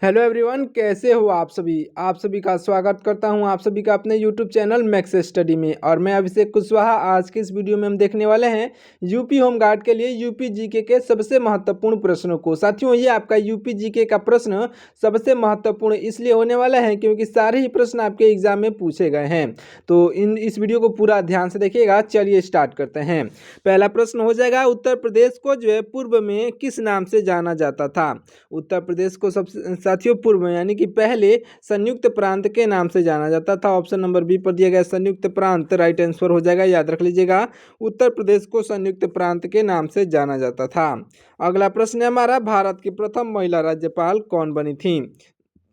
Hello everyone, कैसे हो आप सभी का स्वागत करता हूं आप सभी का अपने यूट्यूब चैनल मैक्स स्टडी में। और मैं अभिषेक कुशवाहा। आज के इस वीडियो में हम देखने वाले हैं यूपी होमगार्ड के लिए यूपी जीके के सबसे महत्वपूर्ण प्रश्नों को। साथियों, ये आपका यूपी जीके का प्रश्न सबसे महत्वपूर्ण इसलिए होने वाला है क्योंकि सारे ही प्रश्न आपके एग्जाम में पूछे गए हैं। तो इस वीडियो को पूरा ध्यान से देखिएगा। चलिए स्टार्ट करते हैं। पहला प्रश्न हो जाएगा, उत्तर प्रदेश को जो है पूर्व में किस नाम से जाना जाता था। उत्तर प्रदेश को सबसे साथियों पूर्व में यानी कि पहले संयुक्त प्रांत के नाम से जाना जाता था। ऑप्शन नंबर बी पर दिया गया संयुक्त प्रांत राइट आंसर हो जाएगा। याद रख लीजिएगा, उत्तर प्रदेश को संयुक्त प्रांत के नाम से जाना जाता था। अगला प्रश्न है हमारा, भारत की प्रथम महिला राज्यपाल कौन बनी थी।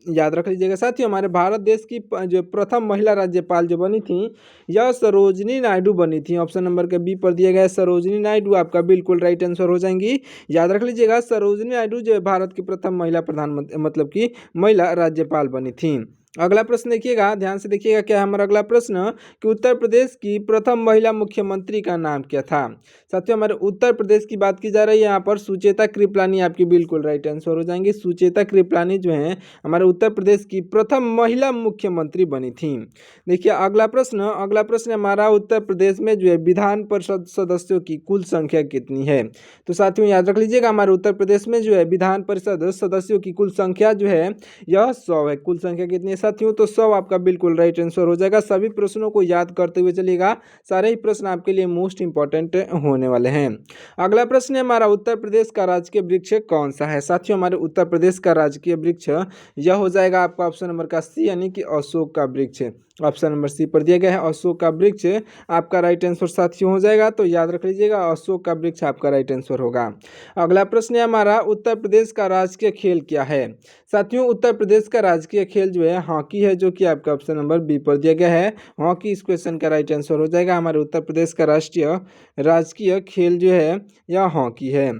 याद रख लीजिएगा साथियों, हमारे भारत देश की जो प्रथम महिला राज्यपाल जो बनी थी यह सरोजनी नायडू बनी थी। ऑप्शन नंबर के बी पर दिया गया सरोजनी नायडू आपका बिल्कुल राइट आंसर हो जाएंगी। याद रख लीजिएगा, सरोजनी नायडू जो है भारत की प्रथम महिला प्रधानमंत्री मतलब कि महिला राज्यपाल बनी थी। अगला प्रश्न देखिएगा, ध्यान से देखिएगा क्या है हमारा अगला प्रश्न कि उत्तर प्रदेश की प्रथम महिला मुख्यमंत्री का नाम क्या था। साथियों, हमारे उत्तर प्रदेश की बात की जा रही है यहाँ पर सुचेता कृपलानी आपकी बिल्कुल राइट आंसर हो जाएंगी। सुचेता कृपलानी जो है हमारे उत्तर प्रदेश की प्रथम महिला मुख्यमंत्री बनी थी। देखिए अगला प्रश्न हमारा, उत्तर प्रदेश में जो है विधान परिषद सदस्यों की कुल संख्या कितनी है। तो साथियों याद रख लीजिएगा, हमारे उत्तर प्रदेश में जो है विधान परिषद सदस्यों की कुल संख्या जो है यह 100 है। कुल संख्या कितनी है साथियों, तो 100 आपका बिल्कुल राइट आंसर हो जाएगा। सभी प्रश्नों को याद करते हुए चलिएगा, सारे ही प्रश्न आपके लिए मोस्ट इंपॉर्टेंट होने वाले हैं। अगला प्रश्न है हमारा, उत्तर प्रदेश का राजकीय वृक्ष कौन सा है। साथियों, हमारे उत्तर प्रदेश का राजकीय वृक्ष यह हो जाएगा आपका ऑप्शन नंबर का सी यानी कि अशोक का वृक्ष। ऑप्शन नंबर सी पर दिया गया है अशोक का वृक्ष आपका राइट आंसर साथियों हो जाएगा। तो याद रख लीजिएगा, अशोक का वृक्ष आपका राइट आंसर होगा। अगला प्रश्न है हमारा, उत्तर प्रदेश का राजकीय खेल क्या है। साथियों, उत्तर प्रदेश का राजकीय खेल जो है हॉकी है, जो कि आपका ऑप्शन नंबर बी पर दिया गया है हॉकी। इस क्वेश्चन का राइट आंसर हो जाएगा। हमारे उत्तर प्रदेश का राजकीय खेल जो है यह हॉकी है।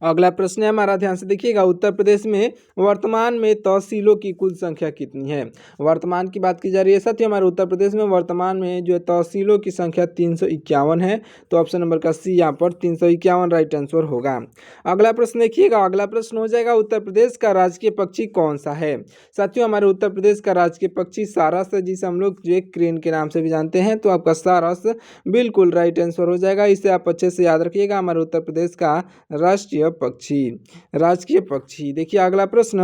अगला प्रश्न है हमारा, ध्यान से देखिएगा, उत्तर प्रदेश में वर्तमान में तहसीलों की कुल संख्या कितनी है। वर्तमान की बात की जा रही है साथियों, हमारे उत्तर प्रदेश में वर्तमान में जो है तहसीलों की संख्या 351 है। तो ऑप्शन नंबर का सी यहाँ पर 351 राइट आंसर होगा। अगला प्रश्न देखिएगा, अगला प्रश्न हो जाएगा, उत्तर प्रदेश का राजकीय पक्षी कौन सा है। साथियों, हमारे उत्तर प्रदेश का राजकीय पक्षी सारस है, जिसे हम लोग जो एक क्रेन के नाम से भी जानते हैं। तो आपका सारस बिल्कुल राइट आंसर हो जाएगा। इसे आप अच्छे से याद रखिएगा, हमारे उत्तर प्रदेश का राजकीय पक्षी। देखिए अगला प्रश्न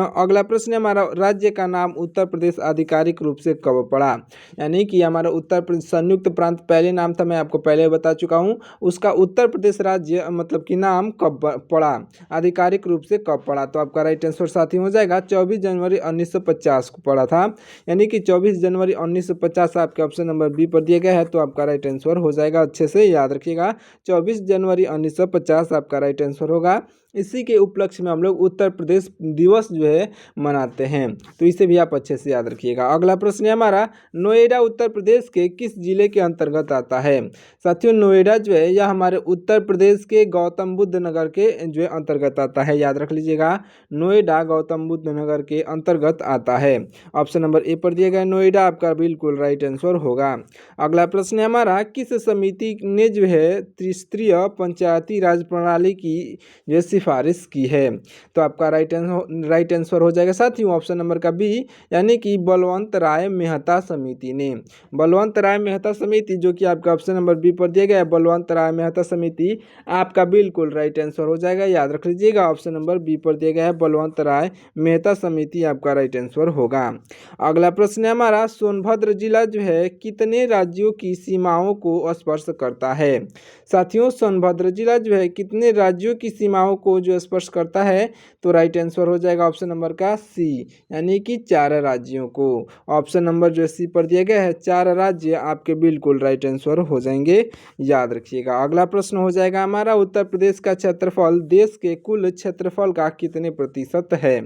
हमारा, राज्य का नाम उत्तर प्रदेश आधिकारिक रूप से कब पड़ा। यानी कि हमारा उत्तर प्रदेश संयुक्त प्रांत पहले नाम था, मैं आपको पहले बता चुका हूँ। उसका उत्तर प्रदेश राज्य मतलब कि नाम कब पड़ा, आधिकारिक रूप से कब पड़ा। तो आपका राइट आंसर साथी हो जाएगा 24 जनवरी 1950 को पड़ा था। यानी कि 24 जनवरी 1950 आपके ऑप्शन नंबर बी पर दिया गया है। तो आपका राइट आंसर हो जाएगा, अच्छे से याद रखिएगा, 24 जनवरी 1950 आपका राइट आंसर होगा। इसी के उपलक्ष्य में हम लोग उत्तर प्रदेश दिवस जो है मनाते हैं। तो इसे भी आप अच्छे से याद रखिएगा। अगला प्रश्न है हमारा, नोएडा उत्तर प्रदेश के किस जिले के अंतर्गत आता है। साथियों, नोएडा जो है यह हमारे उत्तर प्रदेश के गौतम बुद्ध नगर के जो है अंतर्गत आता है। याद रख लीजिएगा, नोएडा गौतम बुद्ध नगर के अंतर्गत आता है। ऑप्शन नंबर ए पर दिया गया नोएडा आपका बिल्कुल राइट आंसर होगा। अगला प्रश्न है हमारा, किस समिति ने जो है त्रिस्तरीय पंचायती राज प्रणाली की जो सिफारिश की है। तो आपका राइट आंसर हो जाएगा साथियों ऑप्शन नंबर का बी यानी कि बलवंत राय मेहता समिति ने। बलवंत राय मेहता समिति जो कि आपका ऑप्शन नंबर बी पर दिया गया है, बलवंत राय मेहता समिति आपका बिल्कुल राइट आंसर हो जाएगा। याद रख लीजिएगा, ऑप्शन नंबर बी पर दिया गया है बलवंत राय मेहता समिति आपका राइट आंसर होगा। अगला प्रश्न है हमारा, सोनभद्र जिला जो है कितने राज्यों की सीमाओं को स्पर्श करता है। साथियों, सोनभद्र जिला जो है कितने राज्यों की सीमाओं को जो स्पर्श करता है। तो राइट आंसर हो जाएगा ऑप्शन नंबर का सी यानी कि 4 राज्यों को। ऑप्शन नंबर जो सी पर दिया गया है 4 राज्य आपके बिल्कुल राइट आंसर हो जाएंगे, याद रखिएगा। अगला प्रश्न हो जाएगा हमारा, उत्तर प्रदेश का क्षेत्रफल देश के कुल क्षेत्रफल का कितने प्रतिशत है।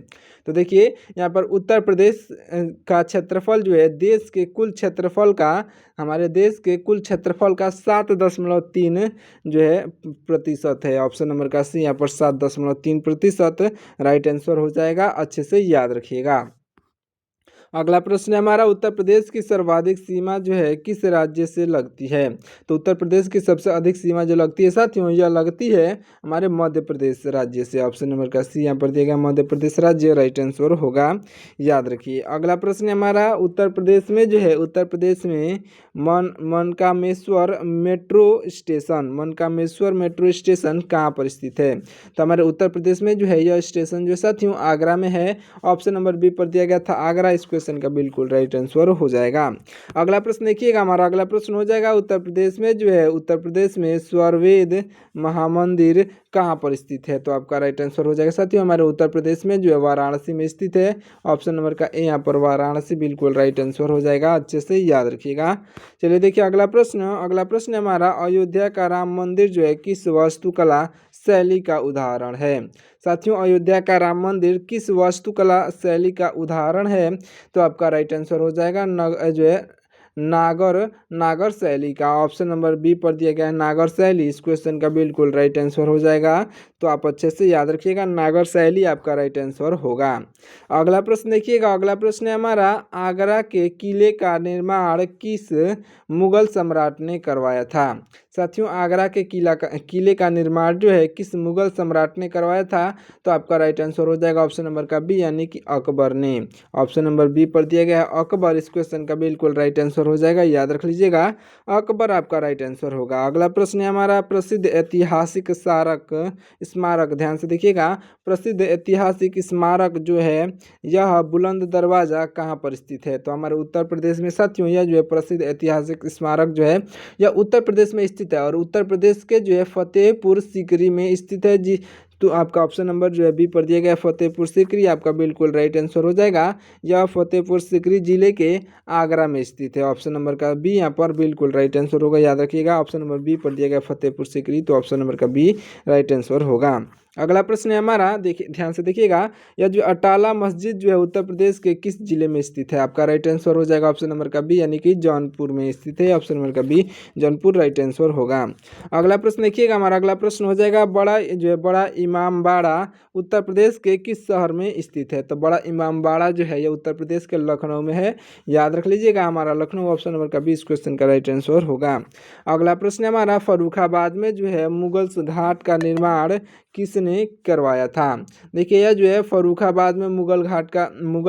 तो देखिए यहाँ पर उत्तर प्रदेश का क्षेत्रफल जो है देश के कुल क्षेत्रफल का, हमारे देश के कुल क्षेत्रफल का 7.3 जो है प्रतिशत है। ऑप्शन नंबर का सी यहाँ पर 7.3% राइट आंसर हो जाएगा, अच्छे से याद रखिएगा। अगला प्रश्न है हमारा, उत्तर प्रदेश की सर्वाधिक सीमा जो है किस राज्य से लगती है? तो उत्तर प्रदेश की सबसे अधिक सीमा जो लगती है साथियों, यह लगती है हमारे मध्य प्रदेश राज्य से। ऑप्शन नंबर का सी यहाँ पर दिया गया, मध्य प्रदेश राज्य राइट आंसर होगा, याद रखिए। अगला प्रश्न है हमारा, उत्तर प्रदेश में जो है, उत्तर प्रदेश में मनकामेश्वर मेट्रो स्टेशन कहाँ पर स्थित है? तो हमारे उत्तर प्रदेश में जो है यह स्टेशन जो साथियों आगरा में है। ऑप्शन नंबर बी पर दिया गया था आगरा, इस क्वेश्चन का बिल्कुल राइट आंसर हो जाएगा। अगला प्रश्न देखिएगा, हमारा अगला प्रश्न हो जाएगा, उत्तर प्रदेश में जो है, उत्तर प्रदेश में स्वरवेद महामंदिर कहाँ पर स्थित है? तो आपका राइट आंसर हो जाएगा साथियों, हमारे उत्तर प्रदेश में जो है वाराणसी में स्थित है। ऑप्शन नंबर का ए यहाँ पर वाराणसी बिल्कुल राइट आंसर हो जाएगा, अच्छे से याद रखिएगा। चलिए देखिए अगला प्रश्न हमारा, अयोध्या का राम मंदिर जो है किस वास्तुकला शैली का उदाहरण है? साथियों अयोध्या का राम मंदिर किस वास्तुकला शैली का उदाहरण है? तो आपका राइट आंसर हो जाएगा जो है नागर शैली का। ऑप्शन नंबर बी पर दिया गया है नागर शैली, इस क्वेश्चन का बिल्कुल राइट आंसर हो जाएगा। तो आप अच्छे से याद रखिएगा, नागर शैली आपका राइट आंसर होगा। अगला प्रश्न देखिएगा, अगला प्रश्न है हमारा, आगरा के किले का निर्माण किस मुगल सम्राट ने करवाया था? साथियों आगरा के किले का निर्माण जो है किस मुगल सम्राट ने करवाया था? तो आपका राइट आंसर हो जाएगा ऑप्शन नंबर का बी, यानी कि अकबर ने। ऑप्शन नंबर बी पर दिया गया है अकबर, इस क्वेश्चन का बिल्कुल राइट आंसर हो जाएगा, याद रख लीजिएगा, अकबर आपका राइट आंसर होगा। अगला प्रश्न है हमारा, प्रसिद्ध ऐतिहासिक स्मारक, ध्यान से देखिएगा, प्रसिद्ध ऐतिहासिक स्मारक जो है यह बुलंद दरवाजा कहाँ पर स्थित है? तो हमारे उत्तर प्रदेश में साथियों यह जो है प्रसिद्ध ऐतिहासिक स्मारक जो है यह उत्तर प्रदेश में स्थित है, और उत्तर प्रदेश के जो है फतेहपुर सीकरी में स्थित है जी। तो आपका ऑप्शन नंबर जो है बी पर दिया गया फतेहपुर सीकरी, आपका बिल्कुल राइट आंसर हो जाएगा। यह फतेहपुर सीकरी जिले के आगरा में स्थित है। ऑप्शन नंबर का बी यहाँ पर बिल्कुल राइट आंसर होगा, याद रखिएगा, ऑप्शन नंबर बी पर दिया गया फतेहपुर सीकरी, तो ऑप्शन नंबर का बी राइट आंसर होगा। अगला प्रश्न है हमारा, देखिए ध्यान से देखिएगा, यह जो अटाला मस्जिद जो है उत्तर प्रदेश के किस जिले में स्थित है? आपका राइट आंसर हो जाएगा ऑप्शन नंबर का बी, यानी कि जौनपुर में स्थित है। ऑप्शन नंबर का बी जौनपुर राइट आंसर होगा। अगला प्रश्न देखिएगा, हमारा अगला प्रश्न हो जाएगा, बड़ा इमामबाड़ा उत्तर प्रदेश के किस शहर में स्थित है? तो बड़ा इमामबाड़ा जो है यह उत्तर प्रदेश के लखनऊ में है, याद रख लीजिएगा, हमारा लखनऊ ऑप्शन नंबर का बी इस क्वेश्चन का राइट आंसर होगा। अगला प्रश्न है हमारा, फर्रुखाबाद में जो है मुगल्स घाट का निर्माण किसने करवाया था? देखिए यह जो है फर्रुखाबाद में मुगल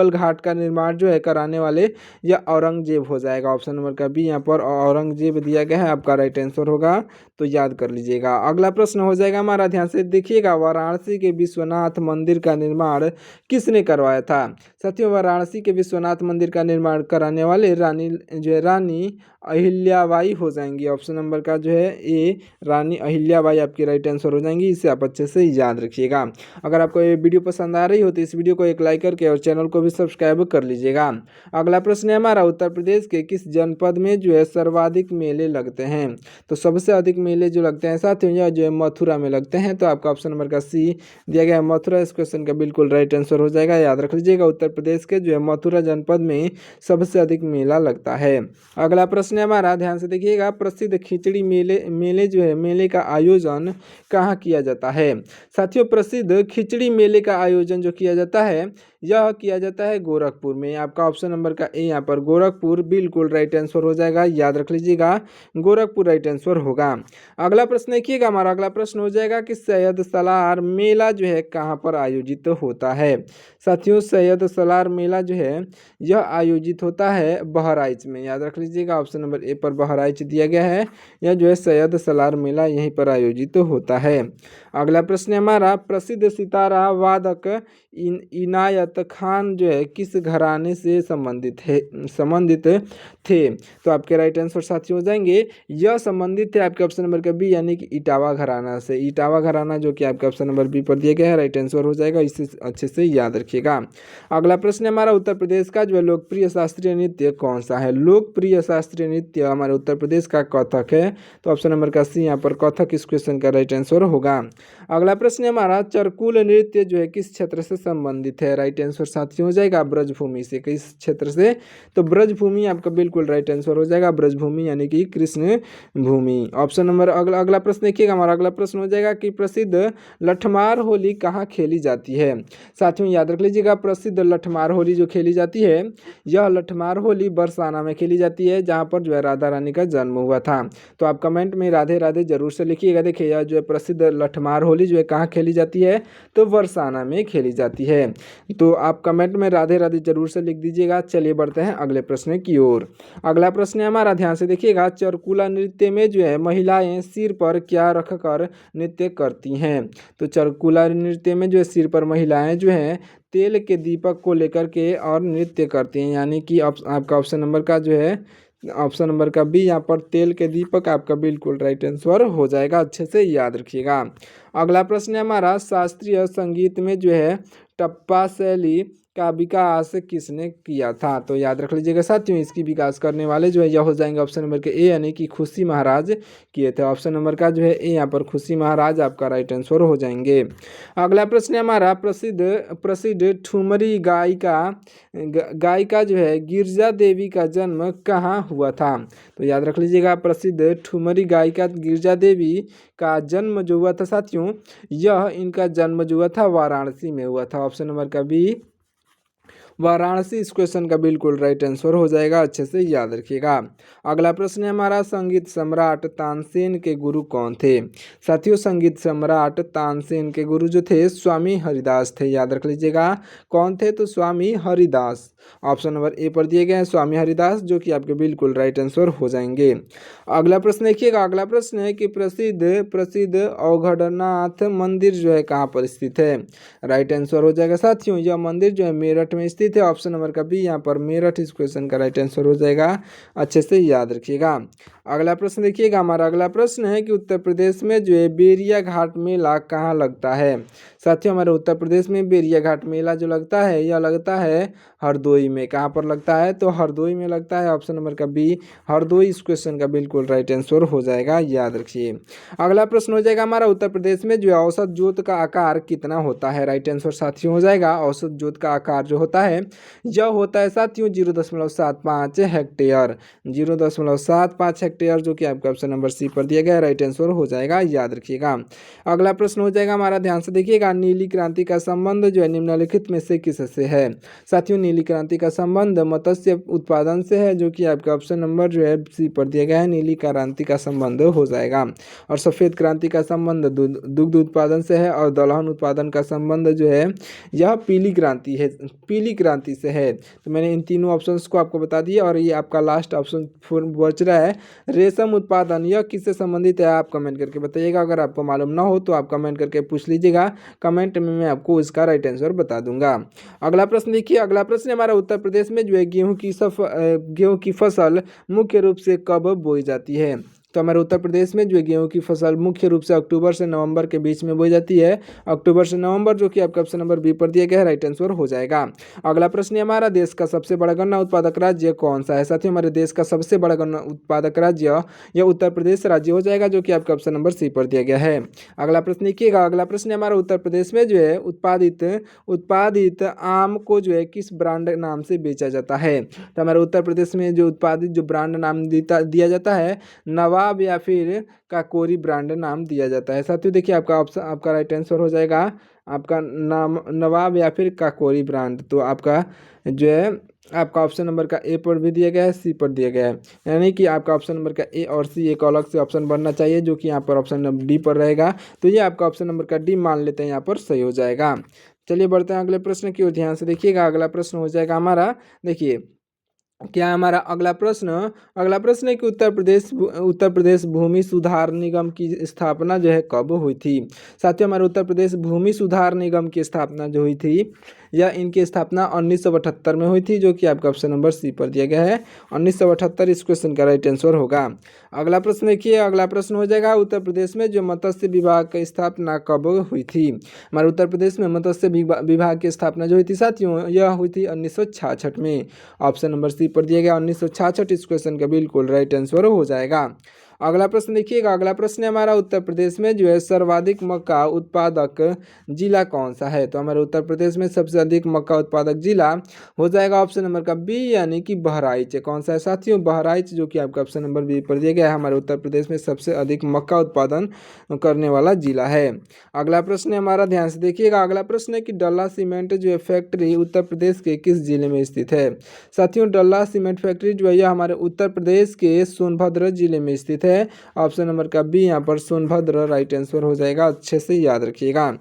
घाट का निर्माण जो है कराने वाले यह औरंगजेब हो जाएगा। ऑप्शन नंबर का बी यहाँ पर औरंगजेब दिया गया है, आपका राइट आंसर होगा, तो याद कर लीजिएगा। अगला प्रश्न हो जाएगा हमारा, ध्यान से देखिएगा, वाराणसी के विश्वनाथ मंदिर का निर्माण किसने करवाया था? साथियों वाराणसी के विश्वनाथ मंदिर का निर्माण कराने वाले रानी अहिल्याबाई हो जाएंगी। ऑप्शन नंबर का जो है ए रानी अहिल्याबाई आपकी राइट आंसर हो जाएंगी, इसे आप अच्छे से याद रखिएगा। अगर आपको ये वीडियो पसंद आ रही हो तो इस वीडियो को एक लाइक करके और चैनल को भी सब्सक्राइब कर लीजिएगा। अगला प्रश्न है हमारा, उत्तर प्रदेश के किस जनपद में जो है सर्वाधिक मेले लगते हैं? तो सबसे अधिक मेले जो लगते हैं साथियों यह जो है मथुरा में लगते हैं, तो आपका ऑप्शन नंबर का सी दिया गया है मथुरा, इस क्वेश्चन का बिल्कुल राइट आंसर हो जाएगा, याद रख लीजिएगा, उत्तर प्रदेश के जो है मथुरा जनपद में सबसे अधिक मेला लगता है। अगला प्रश्न है हमारा, ध्यान से देखिएगा, प्रसिद्ध खिचड़ी मेले जो है मेले का आयोजन कहाँ किया जाता है? साथियों प्रसिद्ध खिचड़ी मेले का आयोजन जो किया जाता है यह किया जाता है गोरखपुर में। आपका ऑप्शन नंबर का ए यहाँ पर गोरखपुर बिल्कुल राइट आंसर हो जाएगा, याद रख लीजिएगा, गोरखपुर राइट आंसर होगा। अगला प्रश्न देखिएगा, हमारा अगला प्रश्न हो जाएगा कि सैयद सलार मेला जो है कहाँ पर आयोजित होता है? साथियों सैयद सलार मेला जो है यह आयोजित होता है बहराइच में, याद रख लीजिएगा, ऑप्शन नंबर ए पर बहराइच दिया गया है, यह जो है सैयद सलार मेला यहीं पर आयोजित होता है। अगला प्रश्न है हमारा, प्रसिद्ध सितारा वादक इनायत खान जो है किस घराने से संबंधित थे? तो आपके राइट आंसर साथी हो जाएंगे, यह संबंधित थे आपके ऑप्शन नंबर का बी, यानी कि इटावा घराना से। इटावा घराना जो कि आपके ऑप्शन नंबर बी पर दिया गया है, राइट आंसर हो जाएगा, इसे अच्छे से याद रखिएगा। अगला प्रश्न है हमारा, उत्तर प्रदेश का जो है लोकप्रिय शास्त्रीय नृत्य कौन सा है? लोकप्रिय शास्त्रीय नृत्य हमारे उत्तर प्रदेश का कथक है, तो ऑप्शन नंबर का सी यहाँ पर कथक इस क्वेश्चन का राइट आंसर होगा। अगला प्रश्न है हमारा, चरकुल नृत्य जो है किस क्षेत्र से संबंधित है? राइट आंसर साथियों हो जाएगा ब्रजभूमि से। किस क्षेत्र से? तो ब्रजभूमि आपका बिल्कुल राइट आंसर हो जाएगा, ब्रजभूमि यानी कि कृष्ण भूमि। ऑप्शन नंबर अगला प्रश्न देखिएगा, हमारा अगला प्रश्न हो जाएगा कि प्रसिद्ध लठमार होली कहाँ खेली जाती है? साथियों याद रख लीजिएगा, प्रसिद्ध लठमार होली जो खेली जाती है, यह लठमार होली बरसाना में खेली जाती है, जहाँ पर जो है राधा रानी का जन्म हुआ था। तो आप कमेंट में राधे राधे जरूर से लिखिएगा। देखिए यह जो है प्रसिद्ध लठमार होली जो है कहाँ खेली जाती है? तो बरसाना में खेली जाती है। तो आप कमेंट में राधे राधे जरूर से लिख दीजिएगा। चलिए बढ़ते हैं अगले प्रश्न की ओर। अगला प्रश्न है हमारा, ध्यान से देखिएगा, चरकुला नृत्य में जो है महिलाएं सिर पर क्या रखकर नृत्य करती हैं? तो चरकुला नृत्य में जो है सिर पर महिलाएं जो है तेल के दीपक को लेकर के और नृत्य करती हैं, यानी कि आपका ऑप्शन नंबर का जो है ऑप्शन नंबर का बी यहाँ पर तेल के दीपक आपका बिल्कुल राइट आंसर हो जाएगा। अच्छे से याद रखिएगा। अगला प्रश्न है हमारा, शास्त्रीय संगीत में जो है टप्पा शैली का विकास किसने किया था? तो याद रख लीजिएगा साथियों, इसकी विकास करने वाले जो है यह हो जाएंगे ऑप्शन नंबर के ए यानी कि खुशी महाराज किए थे। ऑप्शन नंबर का जो है ए यहाँ पर खुशी महाराज आपका राइट आंसर हो जाएंगे। अगला प्रश्न है हमारा, प्रसिद्ध ठुमरी गायिका जो है गिरजा देवी का जन्म कहाँ हुआ था? तो याद रख लीजिएगा, प्रसिद्ध ठुमरी गायिका गिरजा देवी का जन्म जो हुआ था साथियों, यह इनका जन्म जो हुआ था वाराणसी में हुआ था। ऑप्शन नंबर का बी वाराणसी इस क्वेश्चन का बिल्कुल राइट आंसर हो जाएगा। अच्छे से याद रखिएगा। अगला प्रश्न है हमारा, संगीत सम्राट तानसेन के गुरु कौन थे? साथियों संगीत सम्राट तानसेन के गुरु जो थे स्वामी हरिदास थे। याद रख लीजिएगा कौन थे? तो स्वामी हरिदास। ऑप्शन नंबर ए पर दिए गए हैं स्वामी हरिदास, जो कि आपके बिल्कुल राइट आंसर हो जाएंगे। अगला प्रश्न देखिएगा, अगला प्रश्न है कि प्रसिद्ध अवघड़नाथ मंदिर जो है कहाँ पर स्थित है? राइट आंसर हो जाएगा साथियों, यह मंदिर जो है मेरठ में स्थित है। ऑप्शन नंबर का बी यहाँ पर मेरठ इस क्वेश्चन का राइट आंसर हो जाएगा। अच्छे से याद रखिएगा। अगला प्रश्न देखिएगा, हमारा अगला प्रश्न है कि उत्तर प्रदेश में जो है बेरिया घाट मेला कहाँ लगता है? साथियों हमारे उत्तर प्रदेश में बेरिया घाट मेला जो लगता है, यह लगता है हरदोई में। कहाँ पर लगता है? तो हरदोई में लगता है। ऑप्शन नंबर का बी हरदोई इस क्वेश्चन का बिल्कुल राइट आंसर हो जाएगा। याद रखिए। अगला प्रश्न हो जाएगा हमारा, उत्तर प्रदेश में जो है औसत जोत का आकार कितना होता है? राइट आंसर साथियों हो जाएगा, औसत जोत का आकार जो होता है यह होता है साथियों 0.75 हेक्टेयर। 0.75 हेक्टेयर, जो कि आपका ऑप्शन नंबर सी पर दिया गया राइट आंसर हो जाएगा। याद रखिएगा। अगला प्रश्न हो जाएगा हमारा, ध्यान से देखिएगा, नीली क्रांति का संबंध जो है निम्नलिखित में से किससे है? साथियों नीली क्रांति का संबंध मत्स्य उत्पादन से है, जो कि आपका ऑप्शन नंबर जो है सी पर दिया गया है। नीली क्रांति का संबंध हो जाएगा। और सफेद क्रांति का संबंध दुग्ध उत्पादन से है, और दलहन उत्पादन का संबंध जो है यह पीली क्रांति से है। तो मैंने इन तीनों ऑप्शंस को आपको बता दिया। और ये आपका लास्ट ऑप्शन बच रहा है रेशम उत्पादन, यह किससे संबंधित है? आप कमेंट करके बताइएगा। अगर आपको मालूम ना हो तो आप कमेंट करके पूछ लीजिएगा, कमेंट में मैं आपको इसका राइट आंसर बता दूंगा। अगला प्रश्न देखिए, अगला प्रश्न हमारा, उत्तर प्रदेश में जो है गेहूं की फसल मुख्य रूप से कब बोई जाती है? तो हमारे उत्तर प्रदेश में जो है गेहूं की फसल मुख्य रूप से अक्टूबर से नवंबर के बीच में बोई जाती है। अक्टूबर से नवंबर, जो कि आपका ऑप्शन नंबर बी पर दिया गया है राइट आंसर हो जाएगा। अगला प्रश्न है हमारा, देश का सबसे बड़ा गन्ना उत्पादक राज्य कौन सा है? साथियों हमारे देश का सबसे बड़ा गन्ना उत्पादक राज्य यह उत्तर प्रदेश राज्य हो जाएगा, जो कि आपका ऑप्शन नंबर सी पर दिया गया है। अगला प्रश्न देखिएगा, अगला प्रश्न हमारा, उत्तर प्रदेश में जो है उत्पादित आम को जो है किस ब्रांड नाम से बेचा जाता है? तो हमारे उत्तर प्रदेश में जो उत्पादित जो ब्रांड नाम दिया जाता है नवाब या फिर काकोरी ब्रांड नाम दिया जाता है। साथियों देखिए आपका राइट आंसर हो जाएगा आपका नाम नवाब या फिर काकोरी ब्रांड। तो आपका जो है आपका ऑप्शन नंबर का ए पर भी दिया गया है, सी पर दिया गया है, यानी कि आपका ऑप्शन नंबर का ए और सी एक अलग से ऑप्शन बनना चाहिए, जो कि यहाँ पर ऑप्शन नंबर डी पर रहेगा। तो ये आपका ऑप्शन नंबर का डी मान लेते हैं, यहाँ पर सही हो जाएगा। चलिए बढ़ते हैं अगले प्रश्न की ओर, ध्यान से देखिएगा। अगला प्रश्न हो जाएगा हमारा, देखिए क्या हमारा अगला प्रश्न है कि उत्तर प्रदेश भूमि सुधार निगम की स्थापना जो है कब हुई थी? साथियों हमारे उत्तर प्रदेश भूमि सुधार निगम की स्थापना जो हुई थी या इनकी स्थापना 1978 में हुई थी, जो कि आपका ऑप्शन नंबर सी पर दिया गया है 1978 इस क्वेश्चन का राइट आंसर होगा। अगला प्रश्न देखिए, अगला प्रश्न हो जाएगा, उत्तर प्रदेश में जो मत्स्य विभाग की स्थापना कब हुई थी? हमारे उत्तर प्रदेश में मत्स्य विभाग की स्थापना जो हुई थी साथियों, यह हुई थी 1966 में। ऑप्शन नंबर सी पर दिया गया 1966 इस क्वेश्चन का बिल्कुल राइट आंसर हो जाएगा। अगला प्रश्न देखिएगा, अगला प्रश्न है हमारा उत्तर प्रदेश में जो है सर्वाधिक मक्का उत्पादक जिला कौन सा है। तो हमारे उत्तर प्रदेश में सबसे अधिक मक्का उत्पादक जिला हो जाएगा ऑप्शन नंबर का बी यानी कि बहराइच। कौन सा है साथियों, बहराइच, जो कि आपका ऑप्शन नंबर बी पर दिया गया है, हमारे उत्तर प्रदेश में सबसे अधिक मक्का उत्पादन करने वाला जिला है। अगला प्रश्न है हमारा, ध्यान से देखिएगा, अगला प्रश्न है कि डल्ला सीमेंट जो है फैक्ट्री उत्तर प्रदेश के किस जिले में स्थित है। साथियों डल्ला सीमेंट फैक्ट्री जो है यह हमारे उत्तर प्रदेश के सोनभद्र जिले में स्थित है। ऑप्शन नंबर का बी यहाँ पर सोनभद्र राइट आंसर हो जाएगा, अच्छे से याद रखिएगा।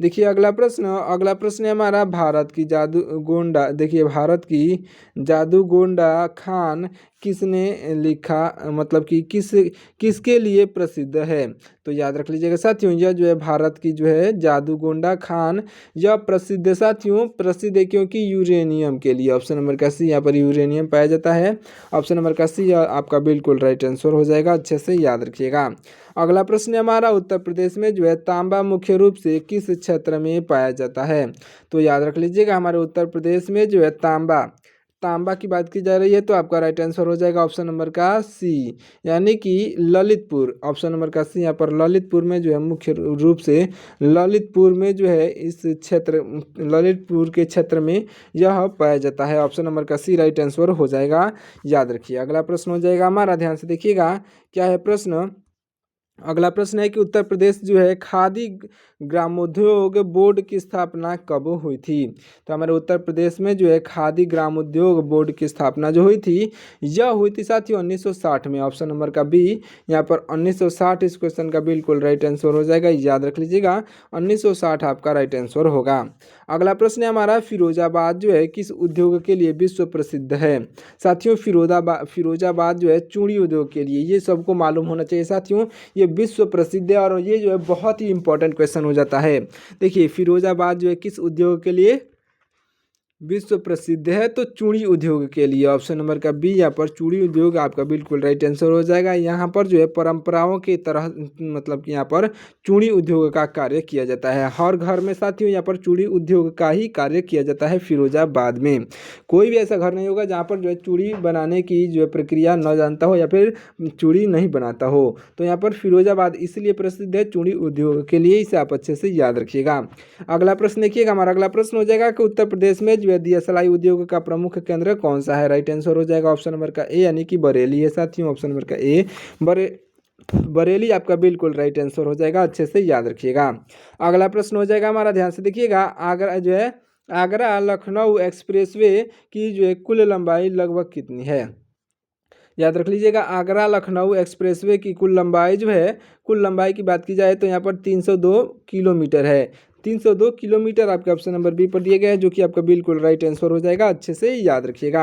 देखिए अगला प्रश्न है हमारा, भारत की जादू गोंडा, देखिए भारत की जादू गोंडा खान किसने लिखा, मतलब कि किसके लिए प्रसिद्ध है। तो याद रख लीजिएगा साथियों, यह जो है भारत की जो है जादू गोंडा खान, यह प्रसिद्ध है साथियों, प्रसिद्ध है क्योंकि यूरेनियम के लिए। ऑप्शन नंबर का सी, यहाँ पर यूरेनियम पाया जाता है। ऑप्शन नंबर का सी आपका बिल्कुल राइट आंसर हो जाएगा, अच्छे से याद रखिएगा। अगला प्रश्न है हमारा, उत्तर प्रदेश में जो है तांबा मुख्य रूप से किस क्षेत्र में पाया जाता है। तो याद रख लीजिएगा, हमारे उत्तर प्रदेश में जो है तांबा की बात की जा रही है, तो आपका राइट आंसर हो जाएगा ऑप्शन नंबर का सी यानी कि ललितपुर। ऑप्शन नंबर का सी, यहाँ पर ललितपुर में जो है मुख्य रूप से ललितपुर में जो है इस क्षेत्र, ललितपुर के क्षेत्र में यह पाया जाता है। ऑप्शन नंबर का सी राइट आंसर हो जाएगा, याद रखिए। अगला प्रश्न हो जाएगा हमारा, ध्यान से देखिएगा क्या है प्रश्न। अगला प्रश्न है कि उत्तर प्रदेश जो है खादी ग्रामोद्योग बोर्ड की स्थापना कब हुई थी। तो हमारे उत्तर प्रदेश में जो है खादी ग्रामोद्योग बोर्ड की स्थापना जो हुई थी, यह हुई थी साथियों 1960 में। ऑप्शन नंबर का बी यहाँ पर 1960 इस क्वेश्चन का बिल्कुल राइट आंसर हो जाएगा, याद रख लीजिएगा 1960 आपका राइट आंसर होगा। अगला प्रश्न है हमारा, फिरोजाबाद जो है किस उद्योग के लिए विश्व प्रसिद्ध है। साथियों फिरोजाबाद जो है चूड़ी उद्योग के लिए, ये सबको मालूम होना चाहिए साथियों, ये विश्व प्रसिद्ध है और ये जो है बहुत ही इंपॉर्टेंट क्वेश्चन हो जाता है। देखिए फिरोजाबाद जो है किस उद्योग के लिए विश्व प्रसिद्ध है, तो चूड़ी उद्योग के लिए। ऑप्शन नंबर का बी यहाँ पर चूड़ी उद्योग आपका बिल्कुल राइट आंसर हो जाएगा। यहाँ पर जो है परंपराओं की तरह, मतलब कि यहाँ पर चूड़ी उद्योग का कार्य किया जाता है। हर घर में साथियों यहाँ पर चूड़ी उद्योग का ही कार्य किया जाता है फिरोजाबाद में। कोई भी ऐसा घर नहीं होगा जहाँ पर जो है चूड़ी बनाने की जो है प्रक्रिया न जानता हो या फिर चूड़ी नहीं बनाता हो। तो यहाँ पर फिरोजाबाद इसलिए प्रसिद्ध है चूड़ी उद्योग के लिए, इसे आप अच्छे से याद रखिएगा। अगला प्रश्न देखिएगा, हमारा अगला प्रश्न हो जाएगा कि उत्तर प्रदेश में जो है दिया सलाई उद्योग का प्रमुख केंद्र कौन सा है। राइट आंसर हो जाएगा ऑप्शन नंबर का ए यानी कि बरेली है साथियों। ऑप्शन नंबर का ए बरेली आपका बिल्कुल राइट आंसर हो जाएगा, अच्छे से याद रखिएगा। अगला प्रश्न हो जाएगा हमारा, ध्यान से देखिएगा, आगरा जो है आगरा लखनऊ एक्सप्रेसवे की जो है कुल लंबाई लगभग कितनी है। याद रख लीजिएगा, आगरा लखनऊ एक्सप्रेसवे की कुल लंबाई जो है, कुल लंबाई की बात की जाए तो यहाँ पर 302 किलोमीटर है। 302 किलोमीटर आपके ऑप्शन नंबर बी पर दिए गए हैं, जो कि आपका बिल्कुल राइट आंसर हो जाएगा, अच्छे से याद रखिएगा।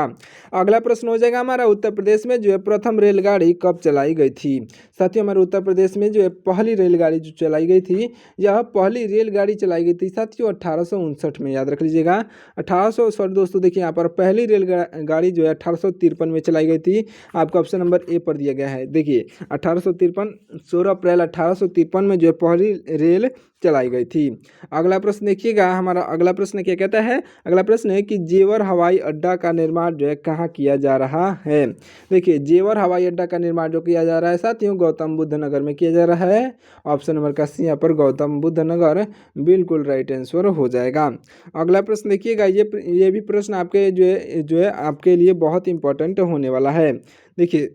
अगला प्रश्न हो जाएगा हमारा, उत्तर प्रदेश में जो है प्रथम रेलगाड़ी कब चलाई गई थी। साथियों हमारे उत्तर प्रदेश में जो है पहली रेलगाड़ी जो चलाई गई थी, यह पहली रेलगाड़ी चलाई गई थी साथियों 1859 में। याद रख लीजिएगा 1800, दोस्तों देखिए यहाँ पर पहली रेलगाड़ी जो है 1853 में चलाई गई थी। आपका ऑप्शन नंबर ए पर दिया गया है। देखिए 1853, 16 अप्रैल 1853 में जो है पहली रेल चलाई गई थी। अगला प्रश्न देखिएगा, हमारा अगला प्रश्न क्या कहता है। अगला प्रश्न है कि जेवर हवाई अड्डा का निर्माण जो है कहाँ किया जा रहा है। देखिए जेवर हवाई अड्डा का निर्माण जो किया जा रहा है साथियों गौतम बुद्ध नगर में किया जा रहा है। ऑप्शन नंबर का सी यहाँ पर गौतम बुद्ध नगर बिल्कुल राइट आंसर हो जाएगा। अगला प्रश्न देखिएगा, ये भी प्रश्न आपके जो है आपके लिए बहुत इंपॉर्टेंट होने वाला है। देखिए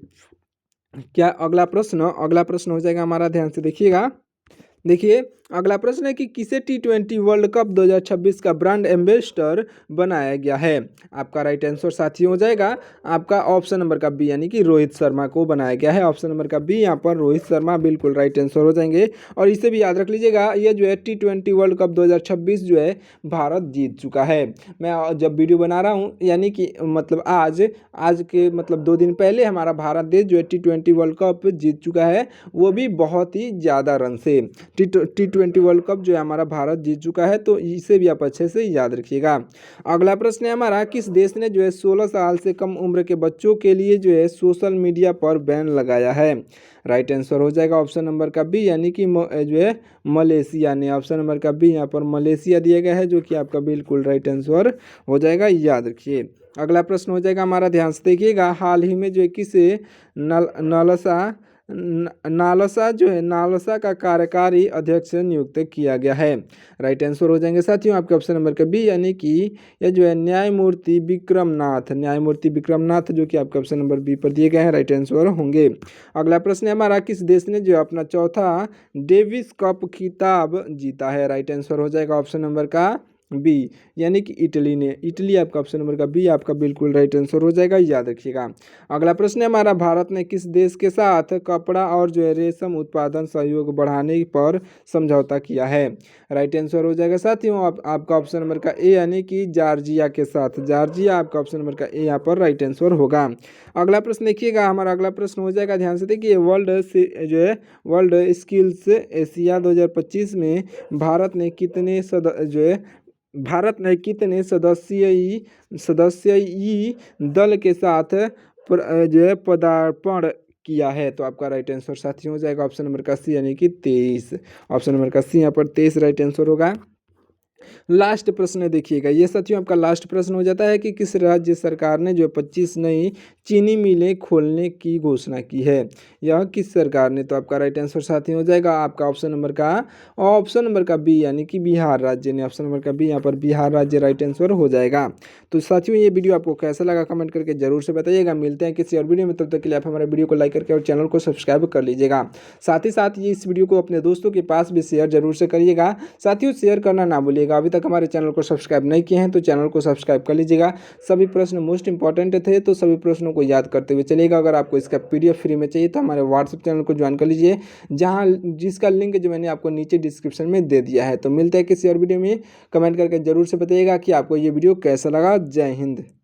क्या अगला प्रश्न हो जाएगा हमारा, ध्यान से देखिएगा। देखिए अगला प्रश्न है कि किसे T20 वर्ल्ड कप 2026 का ब्रांड एम्बेसडर बनाया गया है। आपका राइट आंसर साथियों हो जाएगा आपका ऑप्शन नंबर का बी यानी कि रोहित शर्मा को बनाया गया है। ऑप्शन नंबर का बी यहाँ पर रोहित शर्मा बिल्कुल राइट आंसर हो जाएंगे। और इसे भी याद रख लीजिएगा, ये जो है T20 वर्ल्ड कप 2026 जो है भारत जीत चुका है। मैं जब वीडियो बना रहा हूँ यानी कि मतलब आज के मतलब 2 दिन पहले हमारा भारत देश जो है T20 वर्ल्ड कप जीत चुका है, वो भी बहुत ही ज़्यादा रन से। T20 वर्ल्ड कप जो है हमारा भारत जीत चुका है, तो इसे भी आप अच्छे से याद रखिएगा। अगला प्रश्न है हमारा, किस देश ने जो है 16 साल से कम उम्र के बच्चों के लिए जो है सोशल मीडिया पर बैन लगाया है। राइट आंसर हो जाएगा ऑप्शन नंबर का बी यानी कि जो है मलेशिया ने। ऑप्शन नंबर का बी यहाँ पर मलेशिया दिया गया है, जो कि आपका बिल्कुल राइट आंसर हो जाएगा, याद रखिए। अगला प्रश्न हो जाएगा हमारा, ध्यान से देखिएगा, हाल ही में जो है किसे नालसा जो है नालसा का कार्यकारी अध्यक्ष नियुक्त किया गया है। राइट आंसर हो जाएंगे साथियों आपके ऑप्शन नंबर का बी, यानी कि यह जो है न्यायमूर्ति विक्रमनाथ जो कि आपके ऑप्शन नंबर बी पर दिए गए हैं, राइट आंसर होंगे। अगला प्रश्न है हमारा, किस देश ने जो है अपना चौथा डेविस कप खिताब जीता है? राइट आंसर हो जाएगा ऑप्शन नंबर का बी, यानी कि इटली आपका ऑप्शन नंबर का बी आपका बिल्कुल राइट आंसर हो जाएगा, याद रखिएगा। अगला प्रश्न है हमारा, भारत ने किस देश के साथ कपड़ा और जो है रेशम उत्पादन सहयोग बढ़ाने पर समझौता किया है? राइट आंसर हो जाएगा साथियों आपका ऑप्शन नंबर का ए, यानी कि जॉर्जिया के साथ। जॉर्जिया आपका ऑप्शन नंबर का ए यहाँ पर राइट आंसर होगा। अगला प्रश्न देखिएगा, हमारा अगला प्रश्न हो जाएगा, ध्यान से देखिए, वर्ल्ड स्किल्स एशिया 2025 में भारत ने कितने सदस्यीय दल के साथ जो है पदार्पण किया है? तो आपका राइट आंसर साथियों हो जाएगा ऑप्शन नंबर का सी, यानी कि 23। ऑप्शन नंबर का सी यहाँ पर 23 राइट आंसर होगा। लास्ट प्रश्न देखिएगा, ये साथियों आपका लास्ट प्रश्न हो जाता है कि किस राज्य सरकार ने जो 25 नई चीनी मिलें खोलने की घोषणा की है? यह किस सरकार ने? तो आपका राइट आंसर साथियों हो जाएगा आपका ऑप्शन नंबर का बी, यानी कि बिहार राज्य ने। ऑप्शन नंबर का बी यहाँ पर बिहार राज्य राइट आंसर हो जाएगा। तो साथियों ये वीडियो आपको कैसा लगा कमेंट करके जरूर से बताइएगा। मिलते हैं किसी और वीडियो में, तब तक के लिए आप हमारे वीडियो को लाइक करके और चैनल को सब्सक्राइब कर लीजिएगा। साथ ही साथ ये इस वीडियो को अपने दोस्तों के पास भी शेयर जरूर से करिएगा। साथियों शेयर करना ना भूलिएगा। अभी तक हमारे चैनल को सब्सक्राइब नहीं किए हैं तो चैनल को सब्सक्राइब कर लीजिएगा। सभी प्रश्न मोस्ट इंपॉर्टेंट थे तो सभी प्रश्नों को याद करते हुए चलिएगा। अगर आपको इसका PDF फ्री में चाहिए तो हमारे व्हाट्सएप चैनल को ज्वाइन कर लीजिए, जिसका लिंक जो मैंने आपको नीचे डिस्क्रिप्शन में दे दिया है। तो मिलते हैं किसी और वीडियो में, कमेंट करके जरूर से बताइएगा कि आपको ये वीडियो कैसा लगा। जय हिंद।